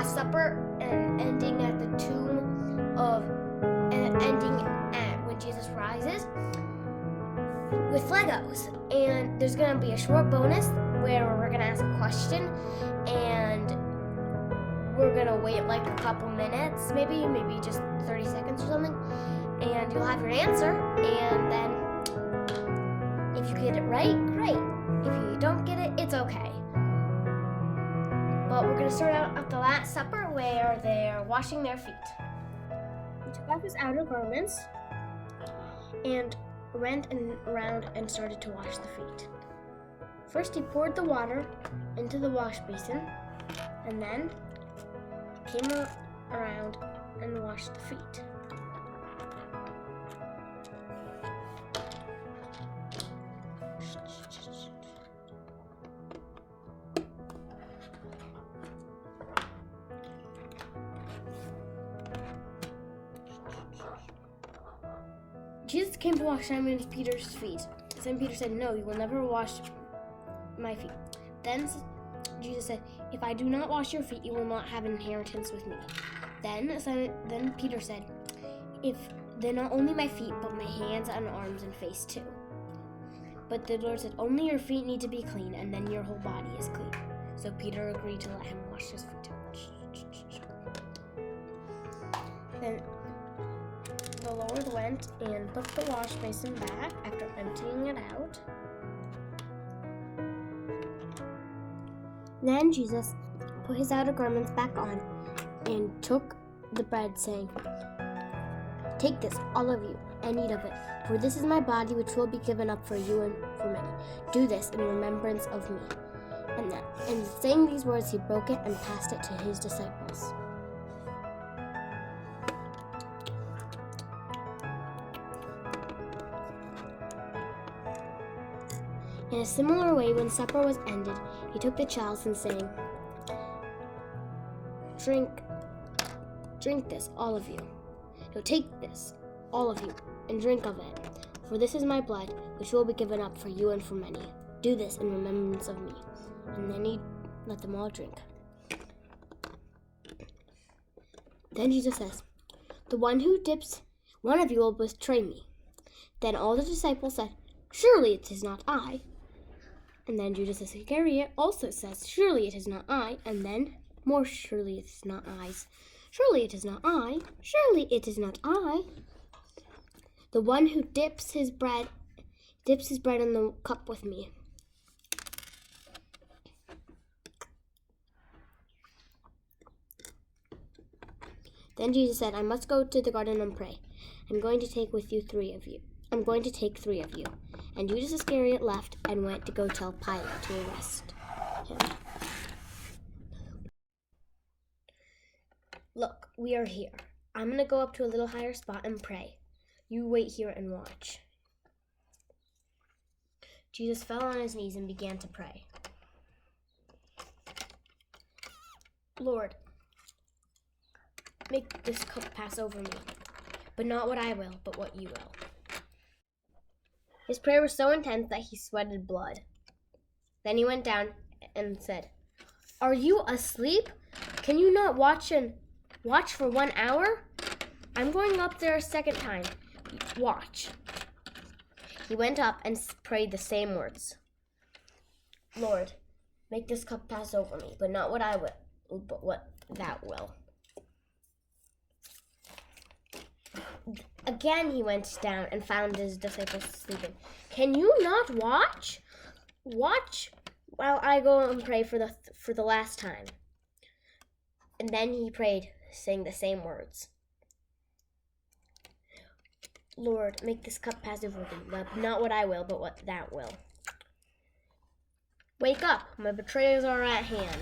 Last Supper and ending at the tomb of, and ending at when Jesus rises with Legos. And there's gonna be a short bonus where we're gonna ask a question, and we're gonna wait like a couple minutes, maybe just 30 seconds or something, and you'll have your answer, and then if you get it right, great. If you don't get it, it's okay. But we're gonna start out at the Last Supper where they're washing their feet. He took off his outer garments and went around and started to wash the feet. First, he poured the water into the wash basin, and then came around and washed the feet. Jesus came to wash Simon Peter's feet. Simon Peter said, "No, you will never wash my feet." Then Jesus said, "If I do not wash your feet, you will not have an inheritance with me." Then Peter said, "If then not only my feet, but my hands and arms and face too." But the Lord said, "Only your feet need to be clean, and then your whole body is clean." So Peter agreed to let him wash his feet. Then the Lord went and put the wash basin back after emptying it out. Then Jesus put his outer garments back on and took the bread, saying, "Take this, all of you, and eat of it, for this is my body which will be given up for you and for many. Do this in remembrance of me." And saying these words, he broke it and passed it to his disciples. In a similar way, when supper was ended, he took the chalice and saying, Drink this, all of you. No, take this, all of you, and drink of it, for this is my blood, which will be given up for you and for many. Do this in remembrance of me." And then he let them all drink. Then Jesus says, "The one who dips, one of you will betray me." Then all the disciples said, "Surely it is not I." And then Judas Iscariot also says, "Surely it is not I." And then more, "Surely it is not I. Surely it is not I. Surely it is not I." The one who dips his bread in the cup with me. Then Jesus said, "I must go to the garden and pray. I'm going to take three of you. And Judas Iscariot left and went to go tell Pilate to arrest him. "Look, we are here. I'm going to go up to a little higher spot and pray. You wait here and watch." Jesus fell on his knees and began to pray. "Lord, make this cup pass over me, but not what I will, but what you will." His prayer was so intense that he sweated blood. Then he went down and said, "Are you asleep? Can you not watch for 1 hour? I'm going up there a second time. Watch." He went up and prayed the same words. "Lord, make this cup pass over me, but not what I will, but what that will." Again he went down and found his disciples sleeping. "Can you not watch? Watch while I go and pray for the last time." And then he prayed, saying the same words. "Lord, make this cup pass over me, but not what I will, but what that will. Wake up, my betrayers are at hand."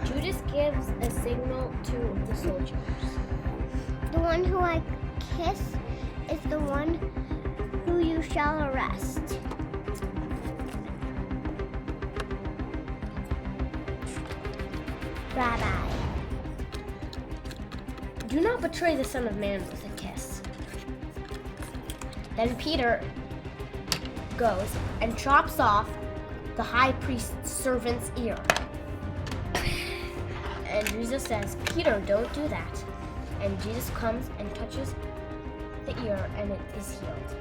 Judas gives a signal to the soldiers. "The one who I kiss is the one who you shall arrest." Rabbi. "Do not betray the Son of Man with a kiss." Then Peter goes and chops off the high priest's servant's ear. And Jesus says, Peter, don't do that. And Jesus comes and touches the ear, and it is healed.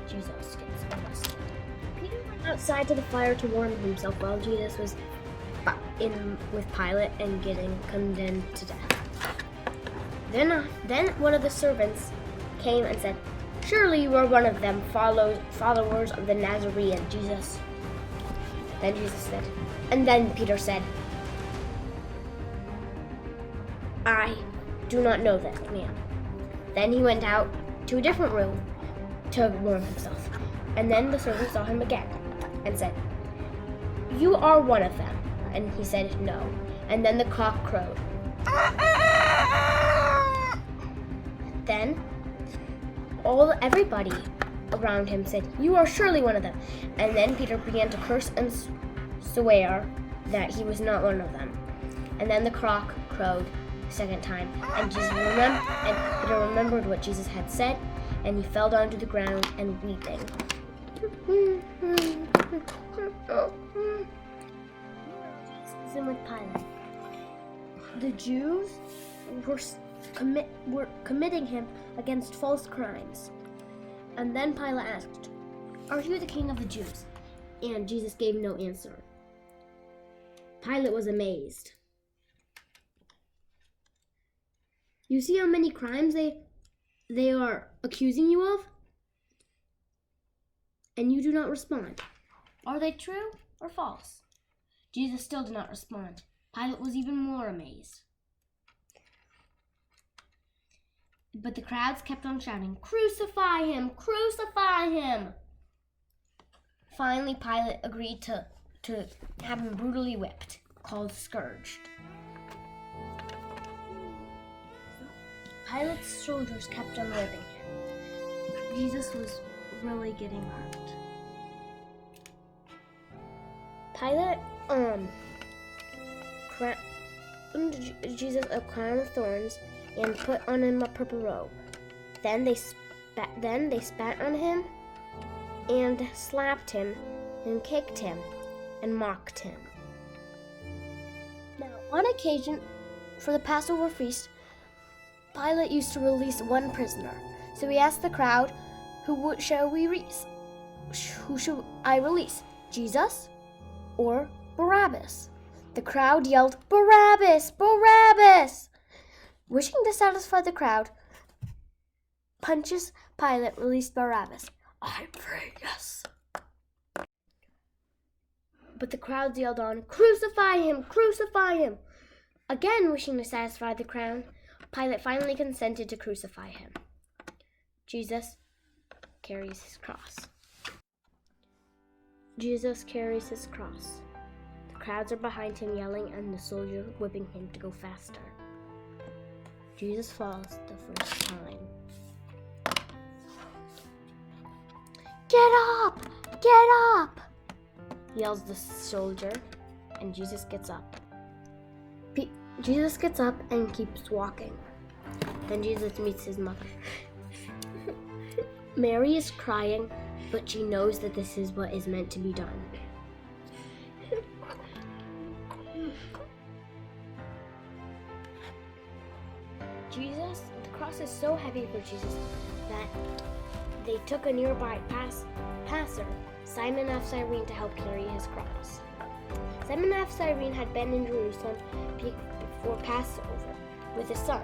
Jesus gets arrested. Peter went outside to the fire to warm himself while Jesus was in with Pilate and getting condemned to death. Then one of the servants came and said, surely you are one of them, followers of the Nazarene, Jesus. Then Peter said, I do not know that man. Then he went out to a different room to warm himself. And then the servant saw him again and said, you are one of them. And he said, no. And then the cock crowed. Then everybody around him said, you are surely one of them. And then Peter began to curse and swear that he was not one of them. And then the cock crowed the second time. And Peter remembered what Jesus had said, and he fell down to the ground and weeping. Jesus in with Pilate. The Jews were committing him against false crimes. And then Pilate asked, are you the king of the Jews? And Jesus gave no answer. Pilate was amazed. You see how many crimes they are accusing you of? And you do not respond. Are they true or false? Jesus still did not respond. Pilate was even more amazed. But the crowds kept on shouting, crucify him! Crucify him! Finally, Pilate agreed to have him brutally whipped, called scourged. Pilate's soldiers kept on whipping him. Jesus was really getting hurt. Pilate crowned Jesus a crown of thorns and put on him a purple robe. Then they spat on him and slapped him and kicked him and mocked him. Now, on occasion, for the Passover feast, Pilate used to release one prisoner. So he asked the crowd, who should I release, Jesus or Barabbas? The crowd yelled, Barabbas! Barabbas! Wishing to satisfy the crowd, Pontius Pilate released Barabbas. I pray, yes. But the crowd yelled on, crucify him! Crucify him! Again wishing to satisfy the crowd, Pilate finally consented to crucify him. Jesus carries his cross. Jesus carries his cross. The crowds are behind him yelling and the soldier whipping him to go faster. Jesus falls the first time. Get up! Get up! Yells the soldier, and Jesus gets up. Jesus gets up and keeps walking. Then Jesus meets his mother. Mary is crying, but she knows that this is what is meant to be done. The cross is so heavy for Jesus that they took a nearby passer, Simon of Cyrene, to help carry his cross. Simon of Cyrene had been in Jerusalem before Passover with his son,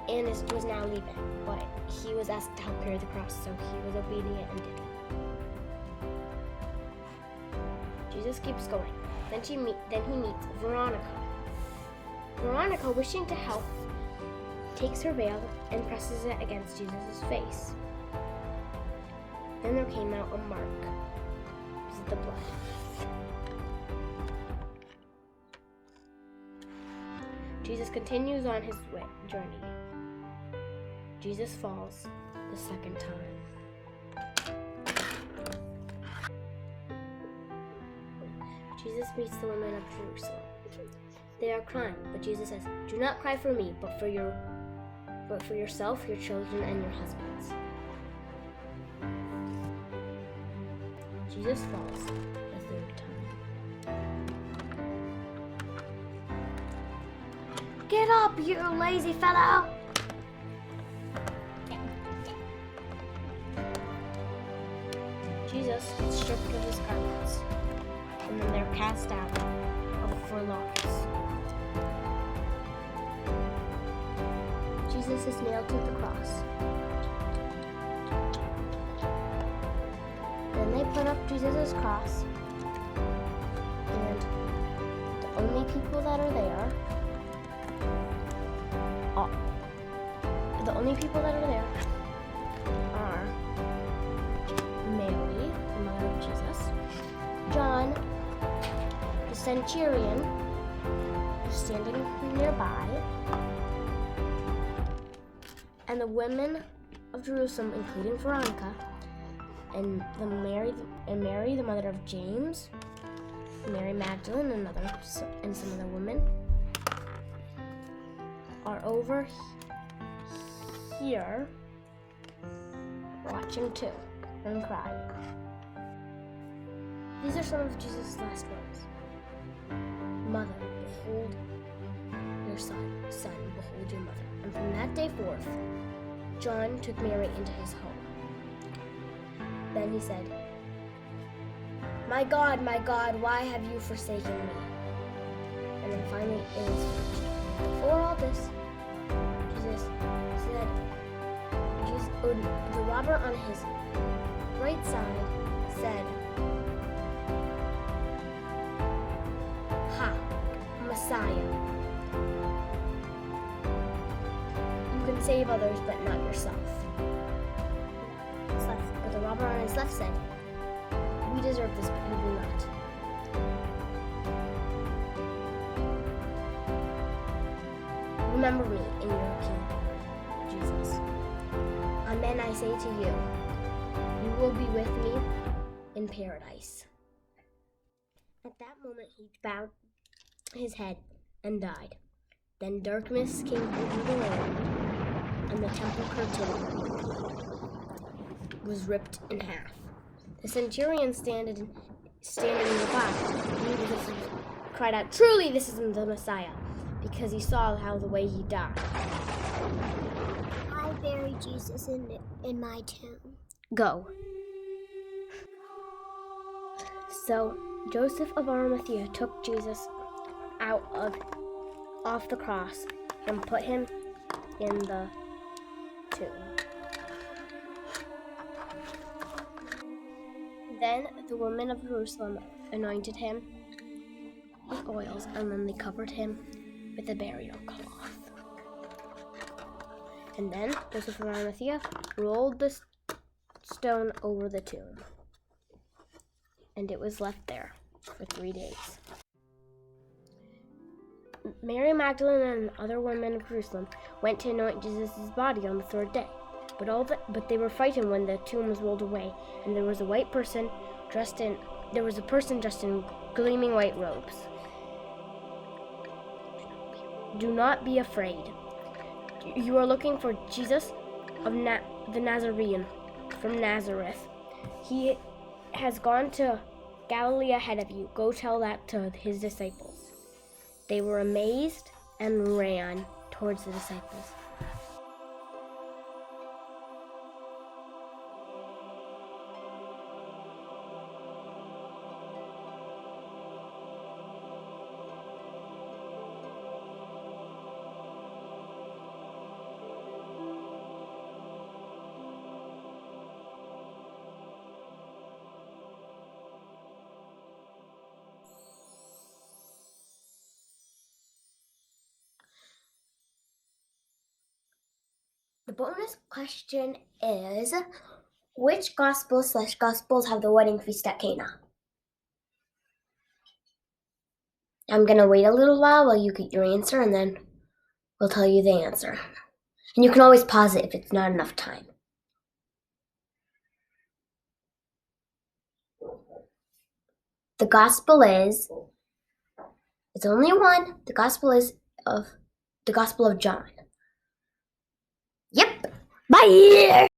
and was now leaving, but he was asked to help carry the cross, so he was obedient and did it. Jesus keeps going. Then he meets Veronica. Veronica, wishing to help, takes her veil and presses it against Jesus' face. Then there came out a mark. This is the blood. Jesus continues on his journey. Jesus falls the second time. Jesus meets the women of Jerusalem. They are crying, but Jesus says, do not cry for me, but for yourself, your children, and your husbands. Jesus falls the third time. Get up, you lazy fellow! Jesus is stripped of his garments, and then they're cast out for logs. Jesus is nailed to the cross. Then they put up Jesus' cross, and the only people that are there are Mary, the mother of Jesus, John, the centurion, who's standing nearby, and the women of Jerusalem, including Veronica, and Mary, the mother of James, Mary Magdalene, and some other women, are over here watching too and crying. These are some of Jesus' last words. Mother, behold your son. Son, behold your mother. And from that day forth, John took Mary into his home. Then he said, my God, why have you forsaken me? And then finally it was finished. Before all this, Jesus said, the robber on his right side said, ha, Messiah. You can save others, but not yourself. But the robber on his left said, we deserve this, but you do not. Remember me in your kingdom, Jesus. Amen, I say to you, you will be with me in paradise. At that moment, he bowed his head and died. Then darkness came over the land, and the temple curtain was ripped in half. The centurion standing nearby cried out, truly this is the Messiah, because he saw how the way he died. I bury Jesus in my tomb. Go. So Joseph of Arimathea took Jesus off the cross and put him in the tomb. Then the women of Jerusalem anointed him with oils, and then they covered him with a burial cloth. And then Joseph of Arimathea rolled the stone over the tomb, and it was left there for 3 days. Mary Magdalene and other women of Jerusalem went to anoint Jesus' body on the 3rd day. But they were frightened when the tomb was rolled away, and there was a person dressed in gleaming white robes. Do not be afraid. You are looking for Jesus of the Nazarene from Nazareth. He has gone to Galilee ahead of you. Go tell that to his disciples. They were amazed and ran towards the disciples. The bonus question is, which gospels have the wedding feast at Cana? I'm going to wait a little while you get your answer, and then we'll tell you the answer. And you can always pause it if it's not enough time. The gospel is, it's only one, the gospel of John. Yep. Bye.